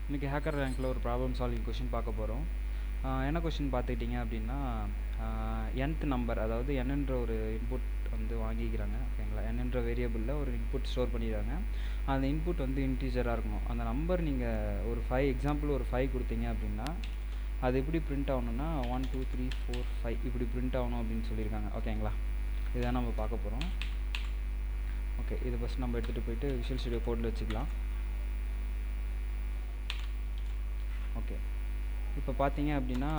இன்றைக்கி ஹேக்கர் ரேங்க்கில் ஒரு problem solving question பார்க்க போகிறோம். என்ன கொஷின் பார்த்துக்கிட்டிங்க அப்படின்னா, nth நம்பர், அதாவது nன்ற ஒரு இன்புட் வந்து வாங்கிக்கிறாங்க. ஓகேங்களா? nன்ற வேரியபிளில் ஒரு இன்புட் ஸ்டோர் பண்ணிடுறாங்க. அந்த இன்புட் வந்து இன்டீஜராக இருக்கணும். அந்த நம்பர் நீங்கள் ஒரு 5 எக்ஸாம்பிள் ஒரு 5 கொடுத்தீங்க அப்படின்னா அது எப்படி பிரிண்ட் ஆகணும்னா 1 2 3 4 5 இப்படி பிரிண்ட் ஆகணும் அப்படின்னு சொல்லியிருக்காங்க. ஓகேங்களா? இதுதான் நம்ம பார்க்க போகிறோம். ஓகே, இதை ஃபஸ்ட் நம்ம எடுத்துகிட்டு போயிட்டு விஷுவல் ஸ்டுடியோ கோடில் வச்சுக்கலாம். ஓகே, இப்போ பார்த்தீங்க அப்படின்னா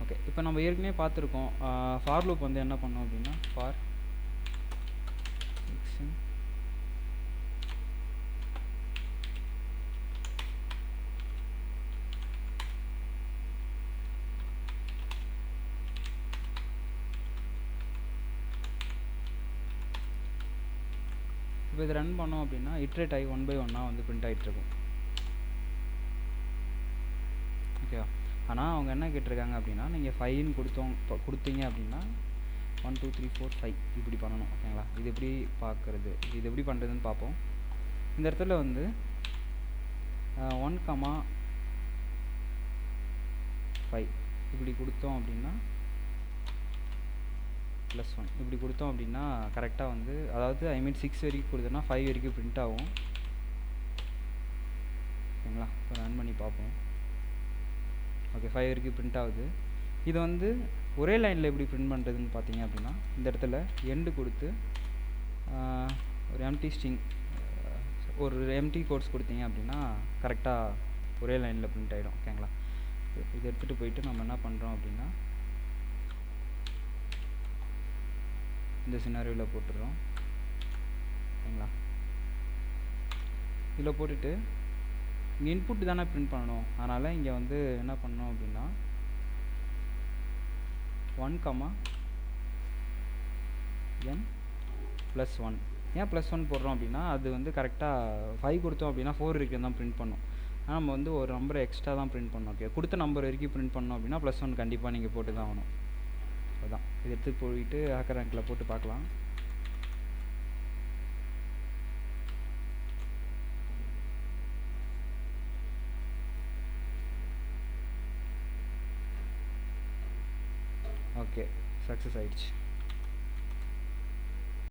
ஓகே, இப்போ நம்ம ஏற்கனவே பார்த்துருக்கோம். ஃபார் லூப் வந்து என்ன பண்ணோம் அப்படின்னா ஃபார் எக்ஸன் இப்போ இது ரன் பண்ணோம் அப்படின்னா இட்ரேட் ஆகி 1 by 1 வந்து பிரிண்ட் ஆகிட்டுருக்கும். ஓகேவா? ஆனால் அவங்க என்ன கேட்டிருக்காங்க அப்படின்னா நீங்கள் 5ன்னு கொடுத்தீங்க அப்படின்னா 1 2 3 4 5 இப்படி பண்ணணும். ஓகேங்களா? இது எப்படி பார்க்குறது, இது எப்படி பண்ணுறதுன்னு பார்ப்போம். இந்த இடத்துல வந்து 1,5 இப்படி கொடுத்தோம் அப்படின்னா +1 இப்படி கொடுத்தோம் அப்படின்னா கரெக்டாக வந்து, அதாவது 6 வரைக்கும் கொடுத்தோன்னா 5 வரைக்கும் பிரிண்ட் ஆகும். ஓகேங்களா? இப்போ ரன் பண்ணி பார்ப்போம். ஓகே, 5 வரைக்கும் பிரிண்ட் ஆகுது. இது வந்து ஒரே லைனில் எப்படி பிரிண்ட் பண்ணுறதுன்னு பார்த்தீங்க அப்படின்னா இந்த இடத்துல எண்டு கொடுத்து ஒரு எம்டி ஸ்ட்ரிங், ஒரு எம்டி கோட்ஸ் கொடுத்தீங்க அப்படின்னா கரெக்டாக ஒரே லைனில் பிரிண்ட் ஆகிடும். ஓகேங்களா? இதை எடுத்துகிட்டு போயிட்டு நம்ம என்ன பண்ணுறோம் அப்படின்னா இந்த சினாரியோவில் போட்டுடுறோம். ஓகேங்களா? இதில் போட்டுட்டு இங்கே இன்புட் தானே பிரிண்ட் பண்ணணும். அதனால் இங்கே வந்து என்ன பண்ணணும் அப்படின்னா 1, n +1. ஏன் +1 போடுறோம் அப்படின்னா அது வந்து கரெக்டாக 5 கொடுத்தோம் அப்படின்னா 4 வரைக்கும் தான் பிரிண்ட் பண்ணும். ஆனால் நம்ம வந்து ஒரு நம்பரை எக்ஸ்ட்ரா தான் பிரிண்ட் பண்ணணும். ஓகே, கொடுத்த நம்பர் வரைக்கும் பிரிண்ட் பண்ணோம் அப்படின்னா +1 கண்டிப்பாக நீங்கள் போட்டு தான் ஆகணும். அதுதான், இது எடுத்து போயிட்டு ஹேக்கர் ரேங்க்கில் போட்டு பார்க்கலாம். ஓகே, சக்ஸஸ் ஆயிடுச்சு.